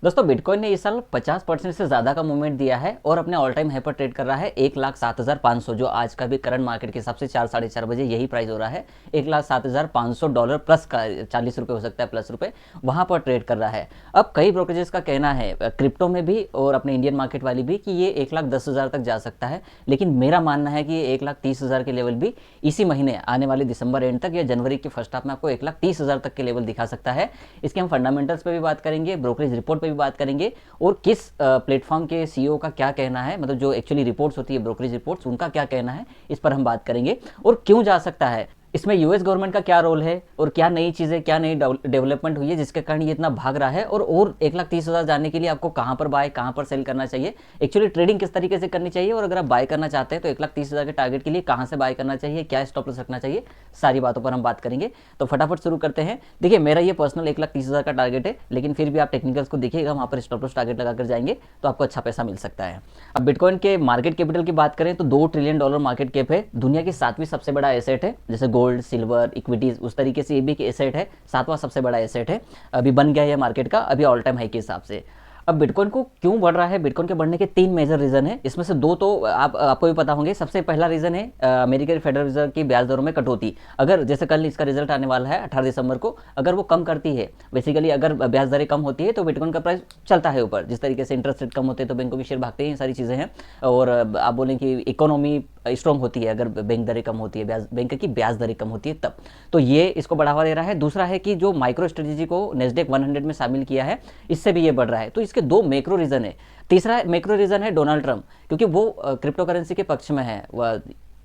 दोस्तों बिटकॉइन ने इस साल 50% से ज़्यादा का मूवमेंट दिया है और अपने ऑल टाइम हाई पर ट्रेड कर रहा है 1,07,500, जो आज का भी करंट मार्केट के हिसाब से 4 साढ़े 4 बजे यही प्राइस हो रहा है। $1,07,500 प्लस का 40 रुपये हो सकता है प्लस रुपये, वहाँ पर ट्रेड कर रहा है। अब कई ब्रोकरेजेस का कहना है क्रिप्टो में भी और अपने इंडियन मार्केट वाली भी कि ये 1,10,000 तक जा सकता है, लेकिन मेरा मानना है कि ये 1,30,000 के लेवल भी इसी महीने आने वाले दिसंबर एंड तक या जनवरी के फर्स्ट हाफ में आपको 1,30,000 तक के लेवल दिखा सकता है। इसके हम फंडामेंटल्स पे भी बात करेंगे, ब्रोकरेज रिपोर्ट पे भी बात करेंगे और किस प्लेटफॉर्म के सीईओ का क्या कहना है, मतलब जो एक्चुअली रिपोर्ट्स होती है ब्रोकरेज रिपोर्ट्स, उनका क्या कहना है, इस पर हम बात करेंगे। और क्यों जा सकता है, इसमें यूएस गवर्नमेंट का क्या रोल है और क्या नई चीज़ें, क्या नई डेवलपमेंट हुई है जिसके कारण ये इतना भाग रहा है। और 1,30,000 जाने के लिए आपको कहाँ पर बाय, कहाँ पर सेल करना चाहिए, एक्चुअली ट्रेडिंग किस तरीके से करनी चाहिए, और अगर आप बाय करना चाहते हैं तो 1,30,000 के टारगेट के लिए कहाँ से बाय करना चाहिए, क्या स्टॉप लॉस रखना चाहिए, सारी बातों पर हम बात करेंगे। तो फटाफट शुरू करते हैं। देखिए मेरा ये पर्सनल 1,30,000 का टारगेट है, लेकिन फिर भी आप टेक्निकल्स को देखिएगा, वहाँ पर स्टॉप लॉस टारगेट लगाकर जाएंगे तो आपको अच्छा पैसा मिल सकता है। अब बिटकॉइन के मार्केट कैपिटल की बात करें तो $2 ट्रिलियन मार्केट कैप है, दुनिया की 7वीं सबसे बड़ा एसेट है। जैसे गोल्ड, सिल्वर, इक्विटीज, उस तरीके से ये भी एसेट है, 7वां सबसे बड़ा एसेट है, अभी बन गया है मार्केट का, अभी ऑल टाइम हाई के हिसाब से। अब बिटकॉइन को क्यों बढ़ रहा है, बिटकॉइन के बढ़ने के 3 मेजर रीजन है, इसमें से 2 तो आपको भी पता होंगे। सबसे पहला रीजन है अमेरिकन फेडरल रिजर्व की ब्याज दरों में कटौती। अगर जैसे कल इसका रिजल्ट आने वाला है 18 दिसंबर को, अगर वो कम करती है, बेसिकली अगर ब्याज दरें कम होती है तो बिटकॉइन का प्राइस चलता है ऊपर। जिस तरीके से इंटरेस्ट रेट कम होते हैं तो बैंकों के शेयर भागते हैं, ये सारी चीज़ें हैं। और आप बोलें कि इकोनॉमी स्ट्रॉन्ग होती है अगर बैंक दरें कम होती है, बैंक की ब्याज दरें कम होती है तब, तो ये इसको बढ़ावा दे रहा है। दूसरा है कि जो माइक्रो स्ट्रेटेजी को नेस्डेक 100 में शामिल किया है, इससे भी ये बढ़ रहा है। तो इसके 2 मैक्रो रीजन है। तीसरा मैक्रो रीजन है डोनाल्ड ट्रंप, क्योंकि वो क्रिप्टो करेंसी के पक्ष में है,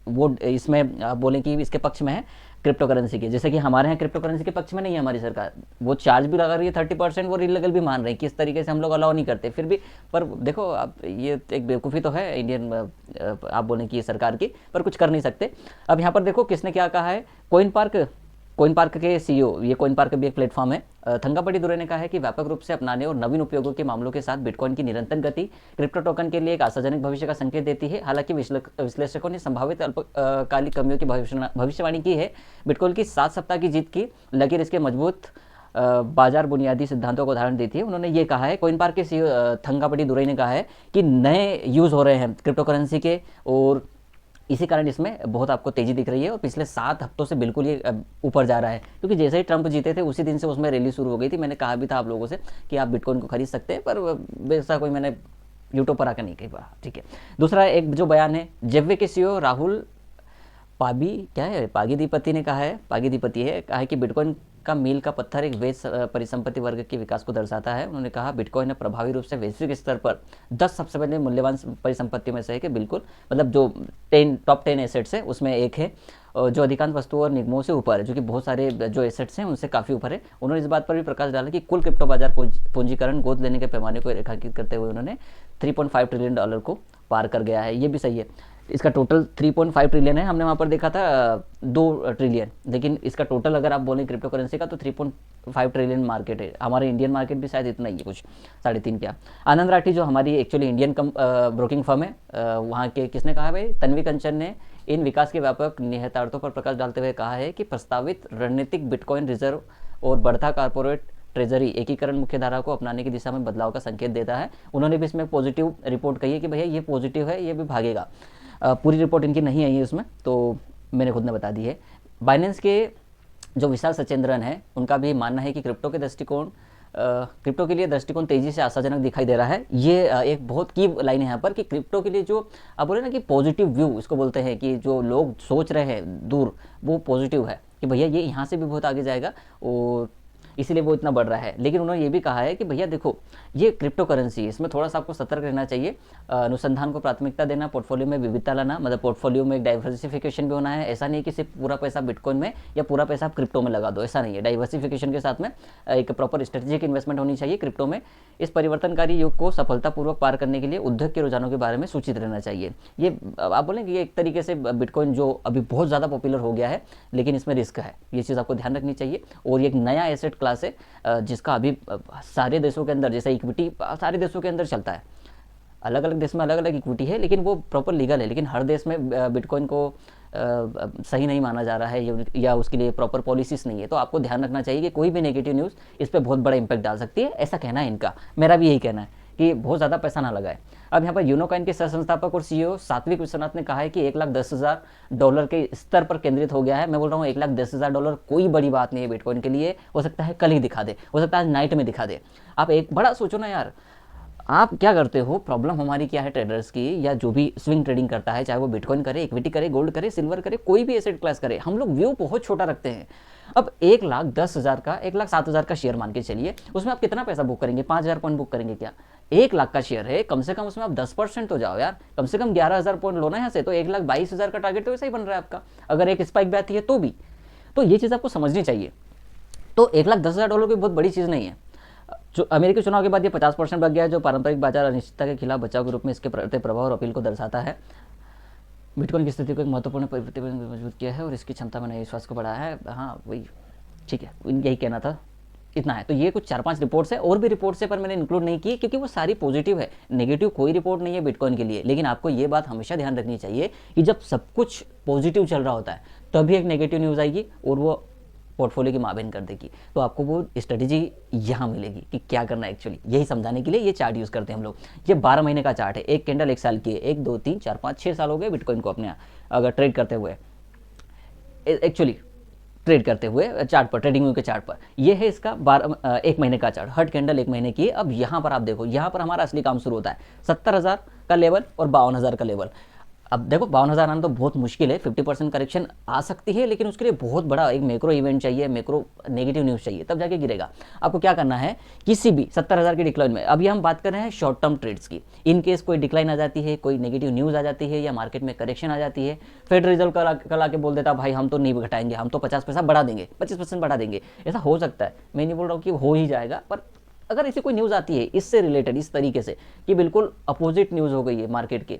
वो इसमें आप बोलें कि इसके पक्ष में है क्रिप्टो करेंसी के। जैसे कि हमारे यहाँ क्रिप्टो करेंसी के पक्ष में नहीं है हमारी सरकार, वो चार्ज भी लगा रही है 30%, वो इलीगल भी मान रहे हैं कि इस तरीके से हम लोग अलाउ नहीं करते, फिर भी। पर देखो आप, ये एक बेवकूफ़ी तो है इंडियन आप बोलें कि सरकार की, पर कुछ कर नहीं सकते। अब यहाँ पर देखो किसने क्या कहा है, कोइन पार्क के सीईओ, ये कोइन पार्क भी एक प्लेटफॉर्म है, थंगापटी दुरे ने कहा है कि व्यापक रूप से अपनाने और नवीन उपयोगों के मामलों के साथ बिटकॉइन की निरंतर गति क्रिप्टो टोकन के लिए एक आशाजनक भविष्य का संकेत देती है। हालांकि विश्लेषकों ने संभावित अल्पकालिक कमियों की भविष्यवाणी की है। बिटकॉइन की 7 सप्ताह की जीत की लकीर इसके मजबूत बाजार बुनियादी सिद्धांतों को उदाहरण देती है। उन्होंने ये कहा है, कोइन पार्क के सीईओ थंगापटी दुरे ने कहा है कि नए यूज़ हो रहे हैं क्रिप्टो करेंसी के, और इसी कारण इसमें बहुत आपको तेजी दिख रही है। और पिछले 7 हफ्तों से बिल्कुल ये ऊपर जा रहा है, क्योंकि जैसे ही ट्रंप जीते थे उसी दिन से उसमें रैली शुरू हो गई थी। मैंने कहा भी था आप लोगों से कि आप बिटकॉइन को खरीद सकते हैं, पर वैसा कोई मैंने यूट्यूब पर आकर नहीं कहा, ठीक है। दूसरा एक जो बयान है, जेवे के सीईओ राहुल पागीदीपति ने कहा है, पागीदीपति है, कहा है कि बिटकॉइन का मील का पत्थर एक वैश्विक परिसंपत्ति वर्ग के विकास को दर्शाता है। उन्होंने कहा बिटकॉइन ने प्रभावी रूप से वैश्विक स्तर पर 10 सबसे बड़े मूल्यवान परिसंपत्तियों में से है, कि बिल्कुल मतलब जो टॉप 10 एसेट्स है उसमें एक है, जो अधिकांश वस्तुओं और निगमों से ऊपर है, जो कि बहुत सारे जो एसेट्स हैं उनसे काफ़ी ऊपर है। उन्होंने इस बात पर भी प्रकाश डाला कि कुल क्रिप्टो बाजार पूंजीकरण गोद लेने के पैमाने को रेखांकित करते हुए उन्होंने $3.5 ट्रिलियन को पार कर गया है। ये भी सही है, इसका टोटल 3.5 ट्रिलियन है, हमने वहाँ पर देखा था 2 ट्रिलियन, लेकिन इसका टोटल अगर आप बोलें क्रिप्टो करेंसी का तो 3.5 ट्रिलियन मार्केट है। हमारे इंडियन मार्केट भी शायद इतना ही है, कुछ 3.5 क्या। आनंद राठी जो हमारी एक्चुअली इंडियन ब्रोकिंग फर्म है, वहाँ के किसने कहा भाई, तन्वी कंचन ने इन विकास के व्यापक निहितार्थों पर प्रकाश डालते हुए कहा है कि प्रस्तावित रणनीतिक बिटकॉइन रिजर्व और बढ़ता कारपोरेट ट्रेजरी एकीकरण मुख्य धारा को अपनाने की दिशा में बदलाव का संकेत देता है। उन्होंने भी इसमें पॉजिटिव रिपोर्ट कही है कि भैया ये पॉजिटिव है, ये भी भागेगा। पूरी रिपोर्ट इनकी नहीं आई है उसमें, तो मैंने खुद ने बता दी है। बाइनेंस के जो विशाल सचेंद्रन है, उनका भी मानना है कि क्रिप्टो के लिए दृष्टिकोण तेजी से आशाजनक दिखाई दे रहा है। ये एक बहुत की लाइन है यहाँ पर, कि क्रिप्टो के लिए जो आप बोले ना कि पॉजिटिव व्यू इसको बोलते हैं, कि जो लोग सोच रहे हैं दूर, वो पॉजिटिव है कि भैया ये यहाँ से भी बहुत आगे जाएगा, और इसीलिए वो इतना बढ़ रहा है। लेकिन उन्होंने ये भी कहा है कि भैया देखो ये क्रिप्टो करेंसी, इसमें थोड़ा सा आपको सतर्क रहना चाहिए, अनुसंधान को प्राथमिकता देना, पोर्टफोलियो में विविधता लाना, मतलब पोर्टफोलियो में एक डाइवर्सिफिकेशन भी होना है। ऐसा नहीं है कि सिर्फ पूरा पैसा बिटकॉइन में या पूरा पैसा आप क्रिप्टो में लगा दो, ऐसा नहीं है। डाइवर्सिफिकेशन के साथ में एक प्रॉपर स्ट्रेटेजिक इन्वेस्टमेंट होनी चाहिए क्रिप्टो में। इस परिवर्तनकारी युग को सफलतापूर्वक पार करने के लिए उद्योग के रुझानों के बारे में सूचित रहना चाहिए। ये आप बोलें कि ये एक तरीके से बिटकॉइन जो अभी बहुत ज़्यादा पॉपुलर हो गया है, लेकिन इसमें रिस्क है, ये चीज़ आपको ध्यान रखनी चाहिए। और ये एक नया एसेट क्लास है जिसका अभी सारे देशों के अंदर, जैसे इक्विटी सारे देशों के अंदर चलता है, अलग अलग देश में अलग अलग इक्विटी है, लेकिन वो प्रॉपर लीगल है, लेकिन हर देश में बिटकॉइन को सही नहीं माना जा रहा है या उसके लिए प्रॉपर पॉलिसीज नहीं है, तो आपको ध्यान रखना चाहिए कि कोई भी नेगेटिव न्यूज़ इस पर बहुत बड़ा इंपैक्ट डाल सकती है। ऐसा कहना है इनका, मेरा भी यही कहना है कि बहुत ज़्यादा पैसा ना लगाए। अब यहाँ पर यूनोकॉइन के सह संस्थापक और सीईओ सात्विक विश्वनाथ ने कहा है कि $1,10,000 के स्तर पर केंद्रित हो गया है। मैं बोल रहा हूँ $1,10,000 कोई बड़ी बात नहीं है बिटकॉइन के लिए। हो सकता है कल ही दिखा दे, हो सकता है आज नाइट में दिखा दे। आप एक बड़ा सोचो ना यार, आप क्या करते हो, प्रॉब्लम हमारी क्या है ट्रेडर्स की, या जो भी स्विंग ट्रेडिंग करता है, चाहे वो बिटकॉइन करे, इक्विटी करे, गोल्ड करे, सिल्वर करे, कोई भी एसेट क्लास करे, हम लोग व्यू बहुत छोटा रखते हैं। अब 1,10,000 का, 1,07,000 का शेयर मान के चलिए, उसमें आप कितना पैसा बुक करेंगे? 5,000 पॉइंट बुक करेंगे क्या? 1,00,000 का शेयर है, कम से कम उसमें आप 10% तो जाओ यार, कम से कम 11,000 पॉइंट लो ना यहाँ से। तो 1,22,000 का टारगेट तो वैसा ही बन रहा है आपका, अगर एक स्पाइक भी आती है तो भी। तो ये चीज़ आपको समझनी चाहिए। तो $1,10,000 कोई बहुत बड़ी चीज़ नहीं है। जो अमेरिकी चुनाव के बाद ये 50% बढ़ गया है, जो पारंपरिक बाजार अनिश्चितता के खिलाफ बचाव के रूप में इसके प्रभाव और अपील को दर्शाता है। बिटकॉइन की स्थिति को एक महत्वपूर्ण परिवर्तन में मजबूत किया है और इसकी क्षमता में नए विश्वास को बढ़ाया है। हाँ वही ठीक है, यही कहना था, इतना है। तो ये कुछ 4-5 रिपोर्ट्स है, और भी रिपोर्ट्स है पर मैंने इंक्लूड नहीं की क्योंकि वो सारी पॉजिटिव है, नेगेटिव कोई रिपोर्ट नहीं है बिटकॉइन के लिए। लेकिन आपको ये बात हमेशा ध्यान रखनी चाहिए कि जब सब कुछ पॉजिटिव चल रहा होता है तभी एक नेगेटिव न्यूज़ आएगी और वो पोर्टफोलियो की माबेन कर देगी। तो आपको वो स्ट्रेटेजी यहाँ मिलेगी कि क्या करना है एक्चुअली। यही समझाने के लिए ये चार्ट यूज़ करते हैं हम लोग। ये 12 महीने का चार्ट है, एक कैंडल 1 साल की है, 1 2 3 4 5 6 साल हो गए बिटकॉइन को अपने अगर ट्रेड करते हुए, एक्चुअली ट्रेड करते हुए चार्ट पर, ट्रेडिंग व्यू के चार्ट पर। ये है इसका 1 महीने का चार्ट, हट कैंडल 1 महीने की। अब यहाँ पर आप देखो, यहाँ पर हमारा असली काम शुरू होता है। 70,000 का लेवल और 52,000 का लेवल। अब देखो 52,000 आना तो बहुत मुश्किल है, 50% करेक्शन आ सकती है, लेकिन उसके लिए बहुत बड़ा एक मैक्रो इवेंट चाहिए, मैक्रो नेगेटिव न्यूज़ चाहिए, तब जाके गिरेगा। आपको क्या करना है, किसी भी 70,000 की डिक्लाइन में, अभी हम बात कर रहे हैं शॉर्ट टर्म ट्रेड्स की। इन केस कोई डिक्लाइन आ जाती है, कोई नेगेटिव न्यूज़ आ जाती है या मार्केट में करेक्शन आ जाती है, फेड रिजर्व कल आके बोल देता भाई हम तो नहीं घटाएंगे, हम तो 50 पैसा बढ़ा देंगे, 25% बढ़ा देंगे, ऐसा हो सकता है। मैं नहीं बोल रहा हूँ कि हो ही जाएगा, पर अगर ऐसी कोई न्यूज़ आती है इससे रिलेटेड, इस तरीके से कि बिल्कुल अपोजिट न्यूज़ हो गई है मार्केट के,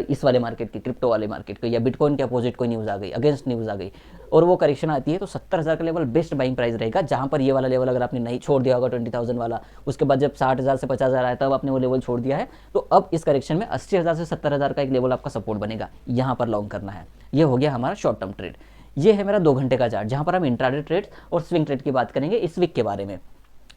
इस वाले मार्केट की, क्रिप्टो वाले मार्केट के, या बिटकॉइन के अपोजिट कोई न्यूज़ आ गई, अगेंस्ट न्यूज़ आ गई, और वो करेक्शन आती है, तो 70,000 का लेवल बेस्ट बाइंग प्राइस रहेगा। जहाँ पर ये वाला लेवल अगर आपने नहीं छोड़ दिया होगा 20,000 वाला, उसके बाद जब 60,000 से 50,000 आया तब आपने वो लेवल छोड़ दिया है, तो अब इस करेक्शन में 80,000 से 70,000 का एक लेवल आपका सपोर्ट बनेगा, यहाँ पर लॉन्ग करना है। ये हो गया हमारा शॉर्ट टर्म ट्रेड। ये है मेरा 2 घंटे का चार्ट, जहाँ पर हम इंट्राडे ट्रेड और स्विंग ट्रेड की बात करेंगे इस वीक के बारे में।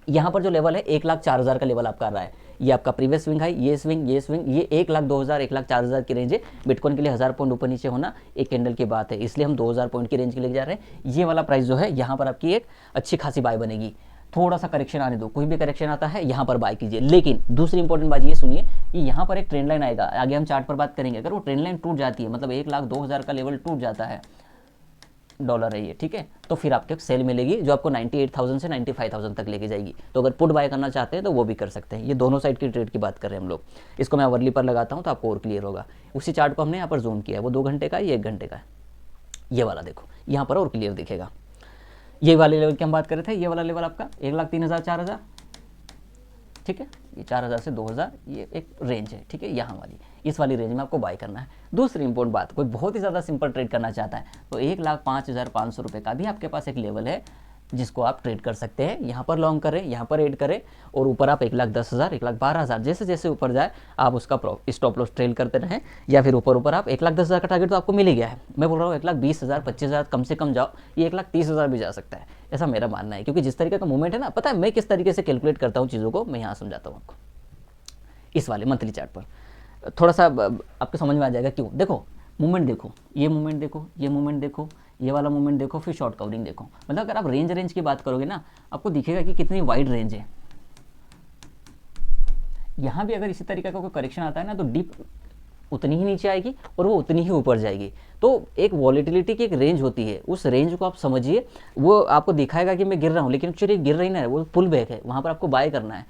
यहाँ पर जो लेवल है 1,04,000 का लेवल आपका आ रहा है। ये आपका प्रीवियस स्विंग है, ये स्विंग, ये 1,02,000 1,04,000 की रेंज है। बिटकॉइन के लिए 1000 पॉइंट ऊपर नीचे होना एक कैंडल की बात है, इसलिए हम 2,000 पॉइंट की रेंज के लिए जा रहे हैं। ये वाला प्राइस जो है यहाँ पर आपकी एक अच्छी खासी बाय बनेगी। थोड़ा सा करेक्शन आने दो, कोई भी करेक्शन आता है यहाँ पर बाय कीजिए। लेकिन दूसरी इंपॉर्टेंट बात ये सुनिए कि यहाँ पर एक ट्रेंड लाइन आएगा, आगे हम चार्ट पर बात करेंगे। अगर वो ट्रेंड लाइन टूट जाती है, मतलब 1,02,000 का लेवल टूट जाता है, डॉलर है ये, ठीक है, तो फिर आपको सेल मिलेगी जो आपको 98,000 से 95,000 तक लेके जाएगी। तो अगर पुट बाय करना चाहते हैं तो वो भी कर सकते हैं। ये दोनों साइड की ट्रेड की बात कर रहे हैं हम लोग। इसको मैं अवरली पर लगाता हूँ तो आपको और क्लियर होगा। उसी चार्ट को हमने यहाँ पर जूम किया है, वो 2 घंटे का है, ये 1 घंटे का है। ये वाला देखो, यहाँ पर और क्लियर दिखेगा। ये वाले लेवल की हम बात कर रहे थे, ये वाला लेवल आपका 1,03,000 4,000, ठीक है, ये 4,000 से 2,000, ये एक रेंज है, ठीक है, यहाँ वाली, इस वाली रेंज में आपको बाय करना है। दूसरी इंपॉर्टेंट बात, कोई बहुत ही ज़्यादा सिंपल ट्रेड करना चाहता है तो 1,05,500 रुपये का भी आपके पास एक लेवल है जिसको आप ट्रेड कर सकते हैं। यहाँ पर लॉन्ग करें, यहाँ पर एड करें, और ऊपर आप 1,10,000 1,12,000 जैसे जैसे ऊपर जाए आप उसका स्टॉप लॉस ट्रेल करते रहें, या फिर ऊपर आप 1,10,000 का टारगेट तो आपको मिल ही गया है। मैं बोल रहा हूँ 1,20,000 25,000 कम से कम जाओ, ये 1,30,000 भी जा सकता है, ऐसा मेरा मानना है। क्योंकि जिस तरीके का मूवमेंट है ना, पता है मैं किस तरीके से कैलकुलेट करता हूँ चीज़ों को, मैं यहाँ समझाता हूँ आपको। इस वाले मंथली चार्ट पर थोड़ा सा आपको समझ में आ जाएगा क्यों। देखो मूवमेंट देखो, ये मूवमेंट देखो, ये मूवमेंट देखो, ये वाला मूवमेंट देखो, फिर शॉर्ट कवरिंग देखो। मतलब अगर आप रेंज की बात करोगे ना, आपको दिखेगा कि कितनी वाइड रेंज है। यहाँ भी अगर इसी तरीके का कोई करेक्शन आता है ना, तो डीप उतनी ही नीचे आएगी और वो उतनी ही ऊपर जाएगी। तो एक वॉलेटिलिटी की एक रेंज होती है, उस रेंज को आप समझिए। वो आपको दिखाएगा कि मैं गिर रहा हूँ, लेकिन एक्चुअली गिर रही ना है, वो पुल बैक है, वहाँ पर आपको बाय करना है,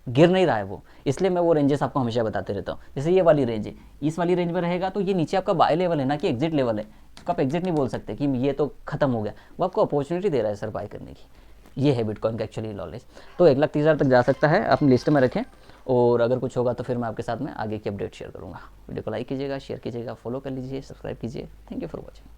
गिर नहीं रहा है वो। इसलिए मैं वो रेंजेस आपको हमेशा बताते रहता हूँ। जैसे ये वाली रेंज है, इस वाली रेंज में रहेगा तो ये नीचे आपका बाय लेवल है ना कि एग्जिट लेवल है। तो आप एग्जिट नहीं बोल सकते कि ये तो खत्म हो गया, वो आपको अपॉर्चुनिटी दे रहा है सर बाय करने की। ये है बिटकॉइन का एक्चुअली नॉलेज। तो 1,30,000 तक जा सकता है, अपनी लिस्ट में रखें, और अगर कुछ होगा तो फिर मैं आपके साथ में आगे की अपडेट शेयर करूँगा। वीडियो को लाइक कीजिएगा, शेयर कीजिएगा, फॉलो कर लीजिए, सब्सक्राइब कीजिए। Thank you for watching.